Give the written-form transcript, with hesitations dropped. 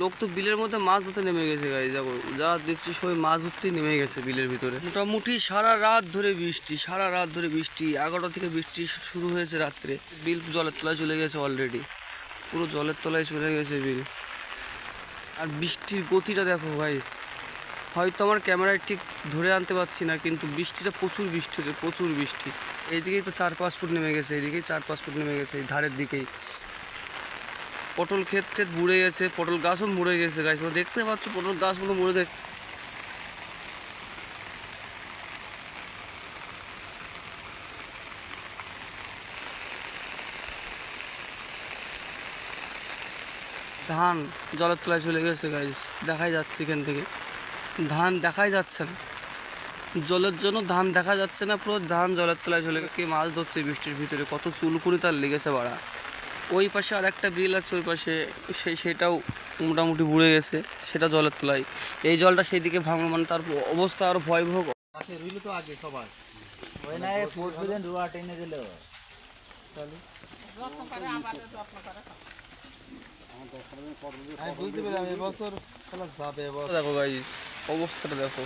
লোক তো বিলের মধ্যে মাছ ধরতে নেমে গেছে গাইস। দেখো যা দেখছি সবাই মাছ ধরতেই নেমে গেছে বিলের ভিতরে। মোটামুটি সারা রাত ধরে বৃষ্টি, 11টা থেকে বৃষ্টি শুরু হয়েছে রাত্রে। বিল জলের তলায় চলে গেছে অলরেডি, পুরো জলের তলায় চলে গেছে বিল। আর বৃষ্টির গতিটা দেখো গাইস, হয়তো আমার ক্যামেরায় ঠিক ধরে আনতে পারছি না, কিন্তু বৃষ্টিটা প্রচুর বৃষ্টি হচ্ছে, প্রচুর বৃষ্টি। এইদিকেই তো 4-5 ফুট নেমে গেছে, এইদিকেই 4-5 ফুট নেমে গেছে, এই ধারের দিকেই। পটল ক্ষেত মুড়ে গেছে, পটল গাছও মুড়ে গেছে গাছ, দেখতে পাচ্ছ পটল গাছগুলো মুড়ে ধান জলের তলায় চলে গেছে গাইস, দেখাই যাচ্ছে এখান থেকে ধান দেখাই যাচ্ছে না, জলের জন্য ধান দেখা যাচ্ছে না, পুরো ধান জলের তলায় চলে গেছে। মাছ ধরছে বৃষ্টির ভিতরে, কত চুলকুনি তার লেগেছে বাড়া। ওই পাশে আর একটা বিল আছে, ওই পাশে সেটাও মোটামুটি বুড়ে গেছে, সেটা জলের তলায়। এই জলটা সেই দিকে ভাঙলো, মানে তার অবস্থা আরো ভয়াবহ। রইল তো আগে সবাই ওই না প্রতিদিন রুয়া টেনে দিল আমি বুঝতে পেলাম এবছর যাবে। দেখো গাইস অবস্থাটা দেখো।